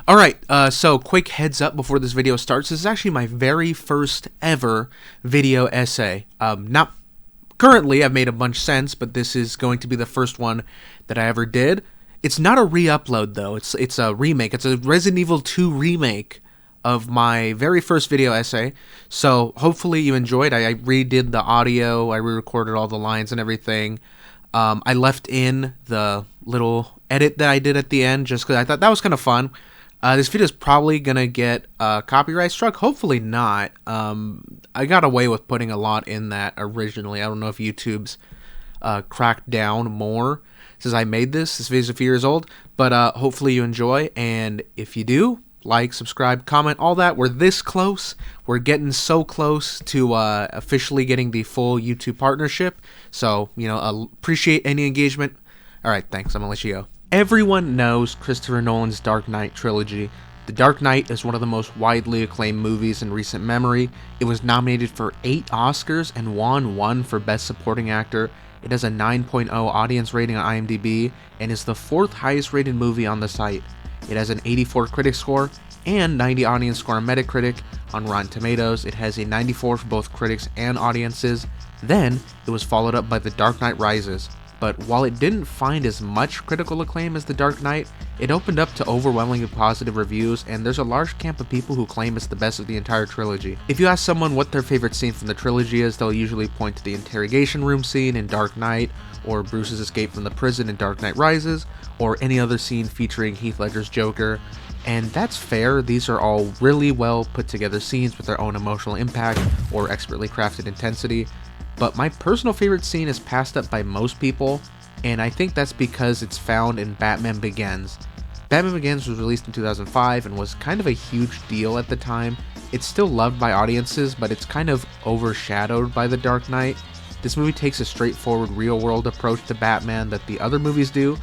Alright, so quick heads up before this video starts. This is actually my very first ever video essay. Not currently, I've made a bunch since, but this is going to be the first one that I ever did. It's not a re-upload though, it's a remake. It's a Resident Evil 2 remake of my very first video essay. So hopefully you enjoyed. I redid the audio, I re-recorded all the lines and everything. I left in the little edit that I did at the end just because I thought that was kind of fun. This video is probably going to get copyright struck. Hopefully not. I got away with putting a lot in that originally. I don't know if YouTube's cracked down more since I made this. This video's a few years old. But hopefully you enjoy. And if you do, like, subscribe, comment, all that. We're this close. We're getting so close to officially getting the full YouTube partnership. So, you know, appreciate any engagement. All right, thanks. I'm going to let you go. Everyone knows Christopher Nolan's Dark Knight trilogy. The Dark Knight is one of the most widely acclaimed movies in recent memory. It was nominated for 8 Oscars and won 1 for Best Supporting Actor. It has a 9.0 audience rating on IMDb and is the 4th highest rated movie on the site. It has an 84 critic score and 90 audience score on Metacritic. On Rotten Tomatoes, it has a 94 for both critics and audiences. Then, it was followed up by The Dark Knight Rises. But while it didn't find as much critical acclaim as The Dark Knight, it opened up to overwhelmingly positive reviews, and there's a large camp of people who claim it's the best of the entire trilogy. If you ask someone what their favorite scene from the trilogy is, they'll usually point to the interrogation room scene in Dark Knight, or Bruce's escape from the prison in Dark Knight Rises, or any other scene featuring Heath Ledger's Joker. And that's fair. These are all really well put together scenes with their own emotional impact or expertly crafted intensity. But my personal favorite scene is passed up by most people, and I think that's because it's found in Batman Begins. Batman Begins was released in 2005 and was kind of a huge deal at the time. It's still loved by audiences, but it's kind of overshadowed by The Dark Knight. This movie takes a straightforward real-world approach to Batman that the other movies do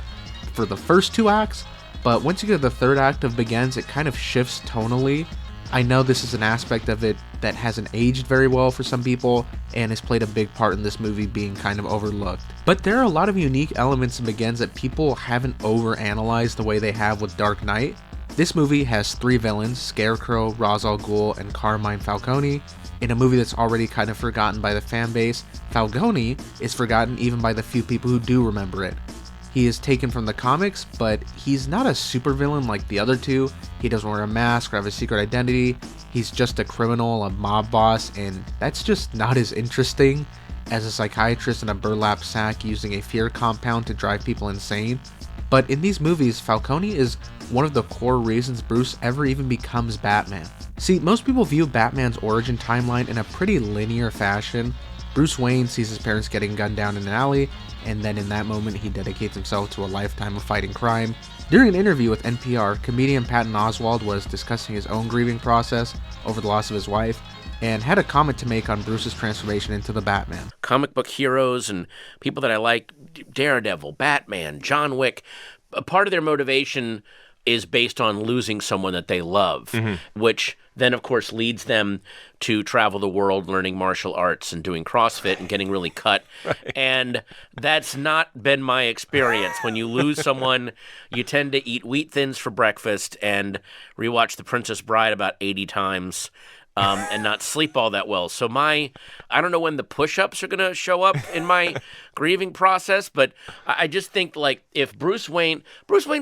for the first 2 acts, but once you get to the 3rd act of Begins, it kind of shifts tonally. I know this is an aspect of it that hasn't aged very well for some people and has played a big part in this movie being kind of overlooked. But there are a lot of unique elements in Begins that people haven't overanalyzed the way they have with Dark Knight. This movie has 3 villains, Scarecrow, Ra's al Ghul, and Carmine Falcone. In a movie that's already kind of forgotten by the fan base, Falcone is forgotten even by the few people who do remember it. He is taken from the comics, but he's not a supervillain like the other 2. He doesn't wear a mask or have a secret identity. He's just a criminal, a mob boss, and that's just not as interesting as a psychiatrist in a burlap sack using a fear compound to drive people insane. But in these movies, Falcone is one of the core reasons Bruce ever even becomes Batman. See, most people view Batman's origin timeline in a pretty linear fashion. Bruce Wayne sees his parents getting gunned down in an alley, and then in that moment he dedicates himself to a lifetime of fighting crime. During an interview with NPR, comedian Patton Oswalt was discussing his own grieving process over the loss of his wife, and had a comment to make on Bruce's transformation into the Batman. Comic book heroes and people that I like, Daredevil, Batman, John Wick, a part of their motivation is based on losing someone that they love, which then, of course, leads them to travel the world learning martial arts and doing CrossFit and getting really cut. Right. And that's not been my experience. When you lose someone, you tend to eat wheat thins for breakfast and rewatch The Princess Bride about 80 times. And not sleep all that well. So I don't know when the push-ups are going to show up in my grieving process, but I just think, like, if Bruce Wayne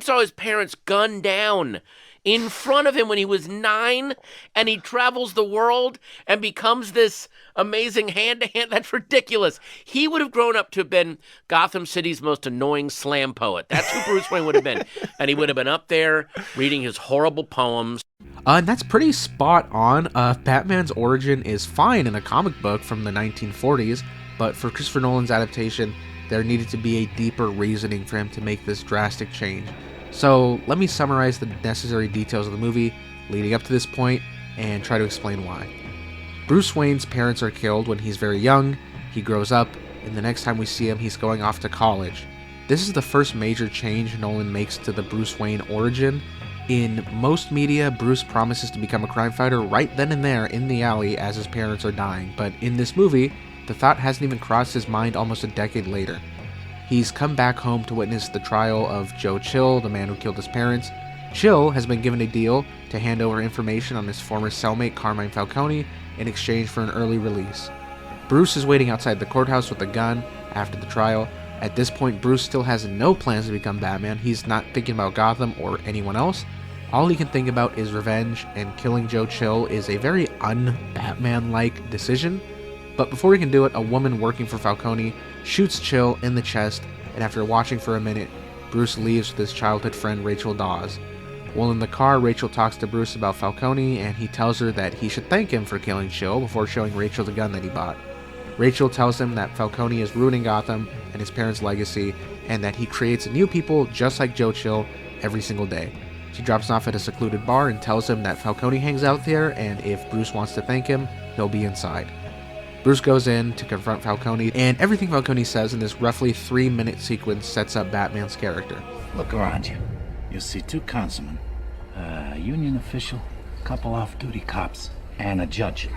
saw his parents gunned down in front of him when he was 9, and he travels the world and becomes this amazing hand-to-hand, that's ridiculous. He would have grown up to have been Gotham City's most annoying slam poet. That's who Bruce Wayne would have been. And he would have been up there reading his horrible poems. And that's pretty spot on. Batman's origin is fine in a comic book from the 1940s, but for Christopher Nolan's adaptation, there needed to be a deeper reasoning for him to make this drastic change. So let me summarize the necessary details of the movie leading up to this point and try to explain why. Bruce Wayne's parents are killed when he's very young, he grows up, and the next time we see him he's going off to college. This is the first major change Nolan makes to the Bruce Wayne origin. In most media, Bruce promises to become a crime fighter right then and there in the alley as his parents are dying, but in this movie, the thought hasn't even crossed his mind almost a decade later. He's come back home to witness the trial of Joe Chill, the man who killed his parents, Chill has been given a deal to hand over information on his former cellmate Carmine Falcone in exchange for an early release. Bruce is waiting outside the courthouse with a gun after the trial. At this point, Bruce still has no plans to become Batman. He's not thinking about Gotham or anyone else. All he can think about is revenge, and killing Joe Chill is a very un-Batman-like decision. But before he can do it, a woman working for Falcone shoots Chill in the chest, and after watching for a minute, Bruce leaves with his childhood friend Rachel Dawes. While in the car, Rachel talks to Bruce about Falcone, and he tells her that he should thank him for killing Chill before showing Rachel the gun that he bought. Rachel tells him that Falcone is ruining Gotham and his parents' legacy, and that he creates new people just like Joe Chill every single day. She drops him off at a secluded bar and tells him that Falcone hangs out there, and if Bruce wants to thank him, he'll be inside. Bruce goes in to confront Falcone, and everything Falcone says in this roughly 3-minute sequence sets up Batman's character. Look around you. You'll see 2 councilmen, a union official, a couple off-duty cops, and a judge.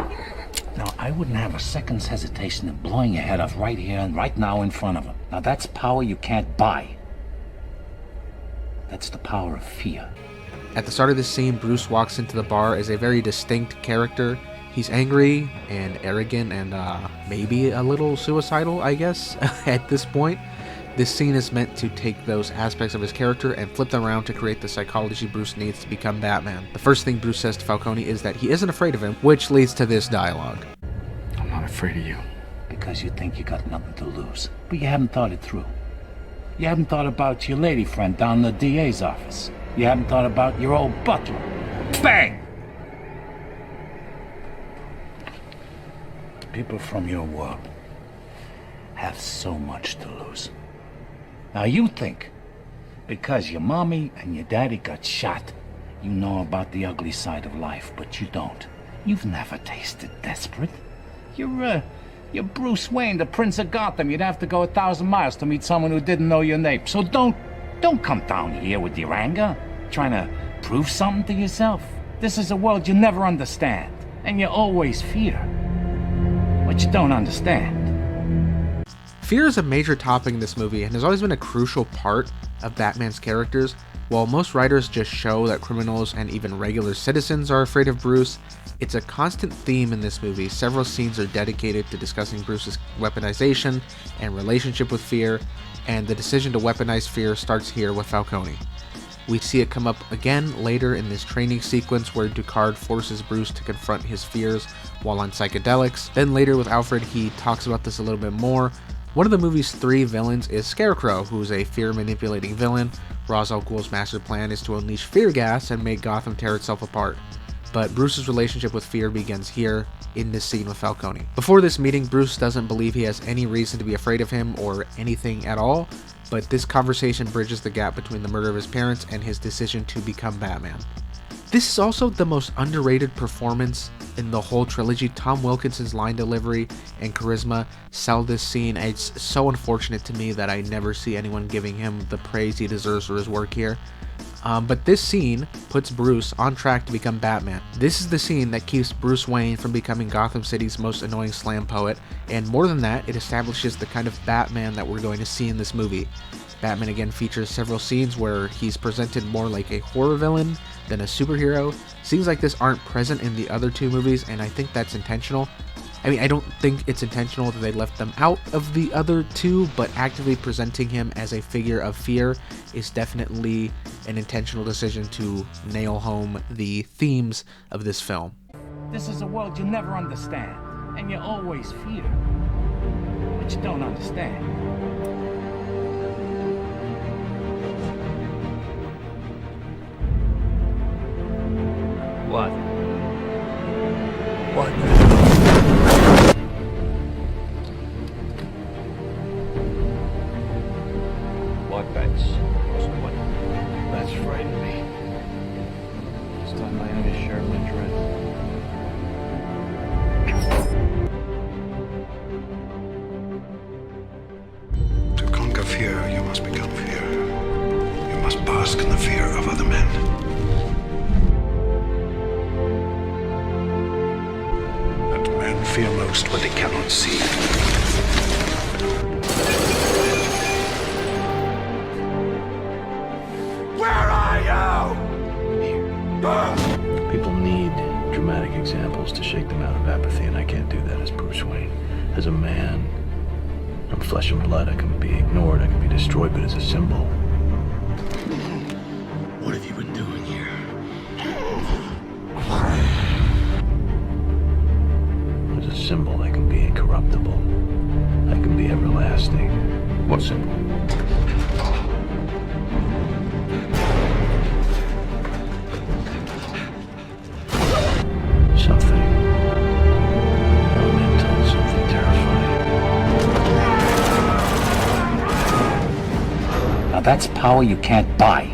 Now, I wouldn't have a second's hesitation in blowing your head off right here and right now in front of them. Now, that's power you can't buy. That's the power of fear. At the start of this scene, Bruce walks into the bar as a very distinct character. He's angry and arrogant and maybe a little suicidal, I guess, at this point. This scene is meant to take those aspects of his character and flip them around to create the psychology Bruce needs to become Batman. The first thing Bruce says to Falcone is that he isn't afraid of him, which leads to this dialogue. I'm not afraid of you. Because you think you got nothing to lose. But you haven't thought it through. You haven't thought about your lady friend down in the DA's office. You haven't thought about your old butler. Bang! People from your world have so much to lose. Now you think, because your mommy and your daddy got shot, you know about the ugly side of life, but you don't. You've never tasted desperate. You're Bruce Wayne, the Prince of Gotham. You'd have to go 1,000 miles to meet someone who didn't know your name. So don't come down here with your anger, trying to prove something to yourself. This is a world you never understand, and you always fear. But you don't understand. Fear is a major topic in this movie and has always been a crucial part of Batman's characters. While most writers just show that criminals and even regular citizens are afraid of Bruce, it's a constant theme in this movie. Several scenes are dedicated to discussing Bruce's weaponization and relationship with fear, and the decision to weaponize fear starts here with Falcone. We see it come up again later in this training sequence where Ducard forces Bruce to confront his fears while on psychedelics. Then later with Alfred, he talks about this a little bit more. One of the movie's 3 villains is Scarecrow, who's a fear-manipulating villain. Ra's al Ghul's master plan is to unleash fear gas and make Gotham tear itself apart. But Bruce's relationship with fear begins here, in this scene with Falcone. Before this meeting, Bruce doesn't believe he has any reason to be afraid of him or anything at all, but this conversation bridges the gap between the murder of his parents and his decision to become Batman. This is also the most underrated performance in the whole trilogy. Tom Wilkinson's line delivery and charisma sell this scene. It's so unfortunate to me that I never see anyone giving him the praise he deserves for his work here. But this scene puts Bruce on track to become Batman. This is the scene that keeps Bruce Wayne from becoming Gotham City's most annoying slam poet, and more than that, it establishes the kind of Batman that we're going to see in this movie. Batman again features several scenes where he's presented more like a horror villain than a superhero. Scenes like this aren't present in the other 2 movies, and I think that's intentional. I mean, I don't think it's intentional that they left them out of the other 2, but actively presenting him as a figure of fear is definitely an intentional decision to nail home the themes of this film. This is a world you never understand, and you always fear. But you don't understand. What? What bets? What bets frighten me? This time I only share my dread. To conquer fear, you must become fear. You must bask in the fear of other men. Men fear most what they cannot see. Where are you? People need dramatic examples to shake them out of apathy, and I can't do that as Bruce Wayne. As a man, I'm flesh and blood. I can be ignored, I can be destroyed, but as a symbol... What have you been doing here? As a symbol, I can be incorruptible. I can be everlasting. What symbol? Something elemental, something terrifying. Now that's power you can't buy.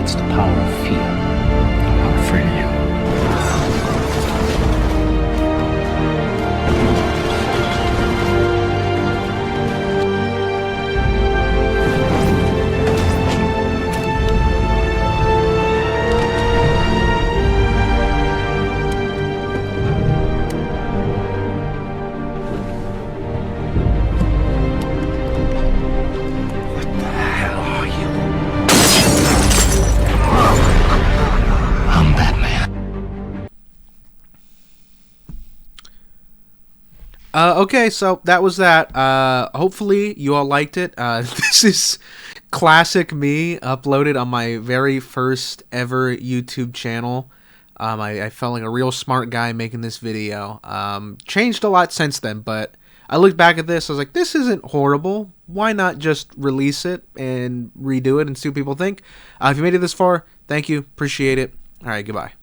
It's the power of fear. I'm afraid of you. Okay, so that was that. Hopefully you all liked it. This is classic me, uploaded on my very first ever YouTube channel. I felt like a real smart guy making this video. Changed a lot since then, but I looked back at this, I was like, this isn't horrible. Why not just release it and redo it and see what people think? If you made it this far, thank you. Appreciate it. All right, goodbye.